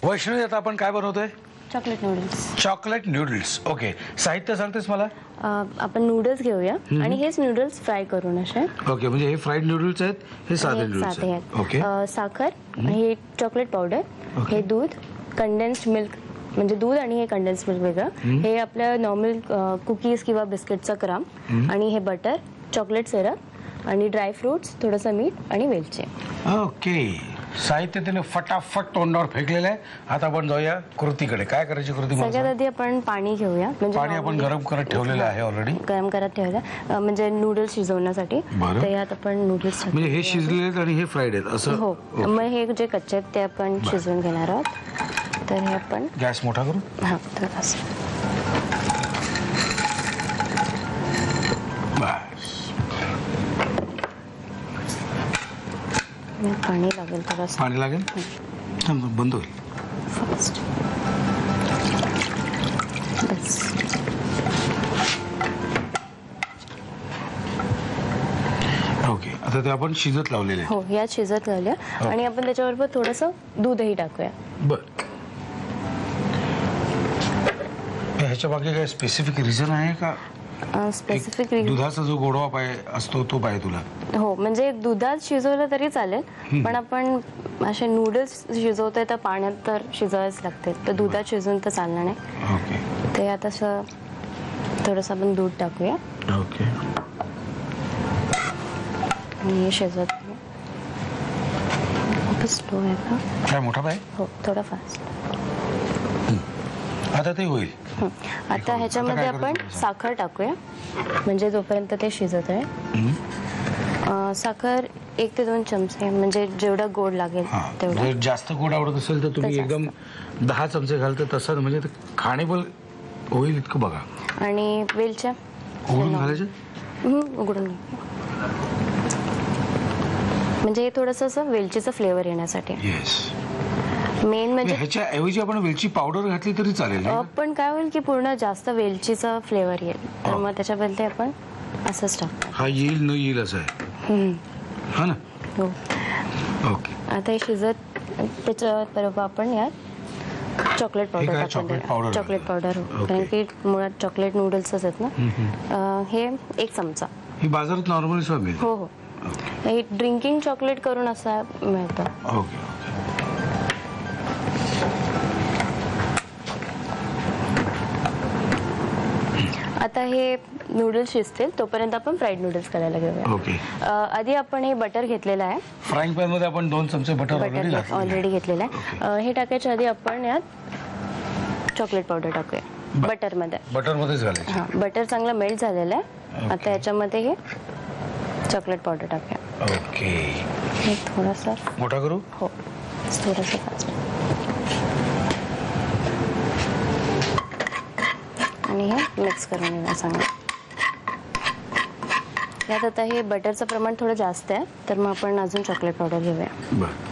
वैष्णवी, आता आपण काय बनवतोय? Chocolate noodles. Chocolate noodles. Okay, साहित्य सांगतेस मला? आपण नूडल्स घेऊया आणि हेच नूडल्स फ्राय करून असे. ओके, म्हणजे हे फ्राईड नूडल्स आहेत, हे साधे हे नूडल्स साधे आहेत. आहेत. ओके, साखर, हे चॉकलेट पावडर, हे दूध, कंडेन्स्ड मिल्क म्हणजे दूध आणि हे कंडेन्स्ड मिल्क वेगळं, हे आपलं नॉर्मल कुकीज किंवा बिस्किटचा क्रम, आणि हे बटर, चॉकलेट सिरप आणि ड्राय फ्रुट्स, थोडंसं मीठ आणि वेलची. ओके. साहित्य त्याने फटाफट तोंडावर फेकलेलं आहे. आता आपण जाऊया कृतीकडे. काय करायची कृती? सगळ्यात आधी आपण पाणी घेऊया. म्हणजे पाणी आपण गरम करत ठेवलेलं आहे ऑलरेडी. गरम करत ठेवलं म्हणजे नूडल्स शिजवण्यासाठी. तर यात आपण नूडल्स म्हणजे हे शिजलेले आहेत आणि हे फ्राईड आहेत असं? हो. मग हे जे कच्चे आहेत ते आपण शिजवून घेणार आहोत. तर हे आपण गॅस मोठा करू. हां, थोडासा. पाणी लागेल थोडंसं. पाणी लागेल. बंद होईल फास्ट. बस. ओके. आता ते आपण शिजत लावलेले आहे. हो, यात शिजत लावल्या आणि आपण त्याच्याबरोबर थोडंसं दूधही टाकूया. बर. ह्याच्या मागे काय स्पेसिफिक रिझन आहे का? स्पेसिफिक दुधाचा जो गोडवा असतो तो पाहिजे तुला? हो, म्हणजे दुधात शिजवलं तरी चालेल, पण आपण असे नूडल्स शिजवतोय तर पाण्यात तर शिजवायच लागते, तर दुधात शिजवून तर चालणार नाही. ओके. ते आता असं थोडंसं आपण दूध टाकूया. ओके. आणि शिजवत स्लो आहे का? काय मोठा पाय? हो, थोडा फास्ट. आता ते होईल. आता ह्याच्यामध्ये आपण साखर टाकूया म्हणजे जोपर्यंत ते शिजत आहे. साखर 1 ते 2 चमचे म्हणजे जेवढा गोड लागेल तेवढा. जर जास्त गोड आवडत असेल तर तुम्ही एकदम 10 चमचे घालता, तसं म्हणजे ते खाणेबल होईल इतकं बघा. आणि वेलच्या उघडून घालायचं? उघडून, म्हणजे हे थोडंसं असं वेलचीचं फ्लेवर येण्यासाठी. येस. मेन म्हणजे ह्याच्या ऐवजी आपण वेलची पावडर घातली तरी चालेल. पण काय होईल की पूर्ण जास्त वेलचीचा फ्लेवर येईल, तर मग त्याच्या बदले आपण असंच टाकतो. हा येईल न येईल असं आहे. हा ना? हो. ओके. आता हे शिजत त्याच्या बरोबर आपण यात चॉकलेट पावडर टाकून. चॉकलेट पावडर, कारण की मुळात चॉकलेट नूडल्सच आहेत ना. हे 1 चमचा. ही बाजारात नॉर्मली सुद्धा मिळेल. हो हो, हे ड्रिंकिंग चॉकलेट करून असं मिळतं. ओके. आता हे नूडल्स शिजतील तोपर्यंत आपण फ्राईड नूडल्स करायला घेऊया. ओके. आधी आपण हे बटर घेतलेलं आहे. फ्राईंग पॅन मध्ये आपण 2 चमचे बटर ऑलरेडी घेतलेलं आहे. हे टाकायच्या आधी आपण यात चॉकलेट पावडर टाकूया बटर मध्ये. बटर मध्येच घालायचं? हां, बटर चांगलं मेल्ट झालेलं आहे. आता याच्यामध्ये हे चॉकलेट पावडर टाकूया. ओके. हे थोडंसं मोठा करू? हो, थोडंसं फास्ट. आणि हे मिक्स करून घेऊया चांगलं. यात आता हे बटरचं प्रमाण थोडं जास्त आहे, तर मग आपण अजून चॉकलेट पावडर घेऊया. बरं.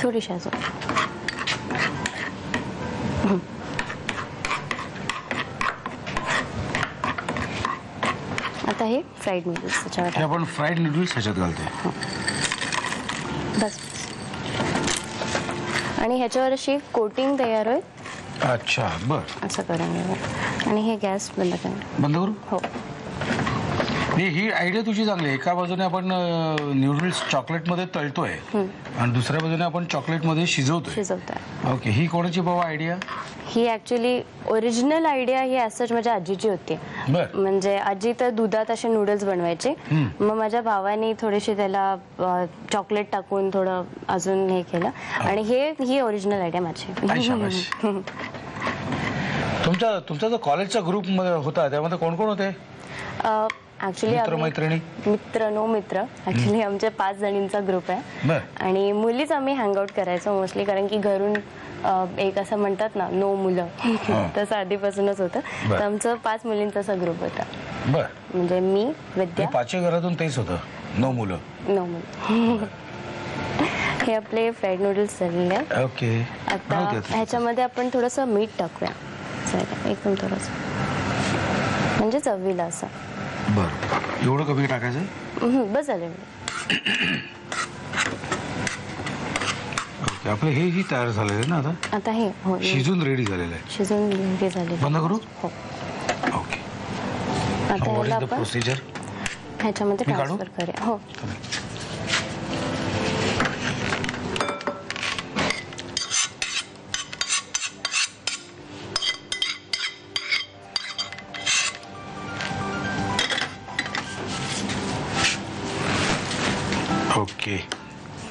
थोडीशी अजून. आता हे फ्राईड नूडल्स त्याच्यावर आपण फ्राईड नूडल्स ह्याच्यात घालतोय. बस. आणि ह्याच्यावर अशी कोटिंग तयार होईल. अच्छा, बर. असं करून घेऊया आणि हे गॅस बंद करा. बंद करू? हो. ही आयडिया तुझी चांगली आहे. एका बाजूने आपण नूडल्स चॉकलेट मध्ये तळतोय आणि दुसऱ्या बाजूने आपण चॉकलेट मध्ये शिजवतोय. ओके. ही कोणाची बाबा आयडिया? ही ऍक्च्युली ओरिजिनल आयडिया ही असंच माझ्या आजीची होती. म्हणजे आजी तर दुधात असे नूडल्स बनवायचे, मग माझ्या भावाने थोडीशी त्याला चॉकलेट टाकून थोडं अजून हे केलं आणि ही ओरिजिनल आयडिया माझी. तुमचा जो कॉलेजचा ग्रुप होता त्यामध्ये कोण कोण होते? ऍक्च्युली मित्र ऍक्च्युली आमच्या 5 जणींचा ग्रुप आहे आणि मुलीच आम्ही हँगआउट करायचो मोस्टली, कारण की घरून एक असं म्हणतात ना, नो मुलं, तसं आधीपासूनच होतं. तर आमचं 5 मुलींचा असा ग्रुप होता. म्हणजे मी, विद्या. 5 घरातून तेच होतं, नो मुलं. हे आपले फ्राईड नूडल्स झालेले आहेत. ओके. आता ह्याच्यामध्ये आपण थोडंसं मीठ टाकूया. जरा एकदम थोडंसं, म्हणजे चवीला असं. बरं, एवढं कमी टाकायचं? बस झालं. ओके, आपलं हे तयार झालेलं आहे ना आता? आता हे हो, शिजून रेडी झालेलं आहे. शिजून रेडी झाले. बंद करू? हो. ओके. आता व्हॉट याला इज द आपण प्रोसिजर? ह्याच्यामध्ये मी काढू? ट्रान्सफर करूया. हो. ओके,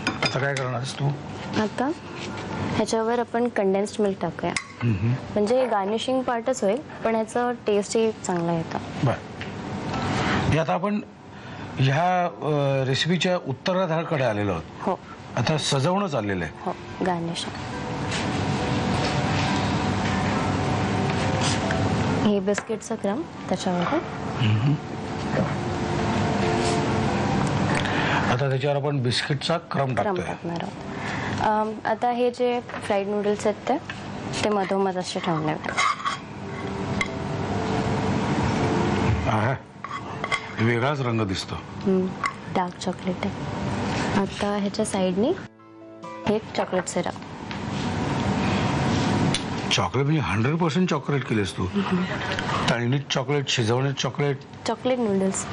आता काय करणारस तू? आता ह्याच्यावर आपण कंडेन्स्ड मिल्क टाकूया. म्हणजे गार्निशिंग पार्टच होईल, पण ह्याचं टेस्टही चांगला येतं. बरं, आता आपण ह्या रेसिपीच्या उत्तरार्धाकडे आलेलो आहोत. हो. आता सजवणं चाललेलं आहे. हो, गार्निशिंग. हे बिस्किटचा क्रम त्याच्यावर. आता त्याच्यावर आपण बिस्किटचा क्रम टाकतोय. टाकणार आहोत. आता हे जे फ्राईड नूडल्स आहेत ते मधोमध असे ठेवले. वेगळाच रंग दिसतो. डार्क चॉकलेट आहे. आता ह्याच्या साईडनी हे चॉकलेट सिरप. चॉकलेट म्हणजे 100% चॉकलेट केलेस तू? तळणीत चॉकलेट, शिजवण्यात चॉकलेट, चॉकलेट नूडल्स.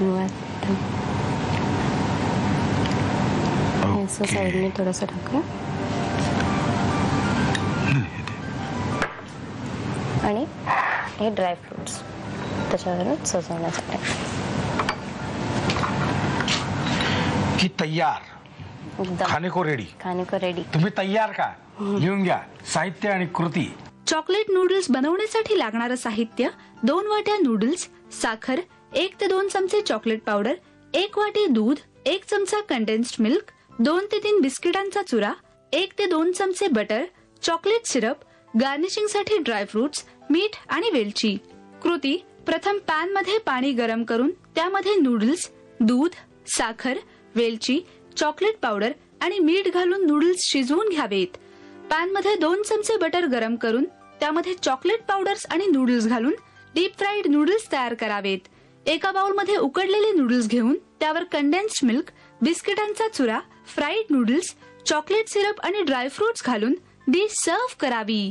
साईडने थोडंसं टाकू आणि हे ड्रायफ्रुट्स त्याच्यावरून सजवण्यासाठी. की तयार? एकदम खाने को रेडी. खाने को रेडी. तुम्ही तयार का? लिहून घ्या साहित्य आणि कृती. चॉकलेट नूडल्स बनवण्यासाठी लागणारं साहित्य: 2 वाट्या नूडल्स, साखर, 1 ते 2 चमचे चॉकलेट पावडर, 1 वाटी दूध, 1 चमचा कंडेन्स्ड मिल्क, 2 ते 3 बिस्किटांचा चुरा, 1 ते 2 चमचे बटर, चॉकलेट सिरप, गार्निशिंगसाठी ड्रायफ्रुट्स, मीठ आणि वेलची. कृती: प्रथम पॅन मध्ये पाणी गरम करून त्यामध्ये नूडल्स, दूध, साखर, वेलची, चॉकलेट पावडर आणि मीठ घालून नूडल्स शिजवून घ्यावेत. पॅन मध्ये 2 चमचे बटर गरम करून त्यामध्ये चॉकलेट पावडर्स आणि नूडल्स घालून डीप फ्राईड नूडल्स तयार करावेत. एका बाउल मध्ये उकडलेले नूडल्स घेऊन त्यावर कंडेन्स्ड मिल्क, बिस्किटांचा चुरा, फ्राईड नूडल्स, चॉकलेट सिरप आणि ड्रायफ्रुट्स घालून डिश सर्व्ह करावी.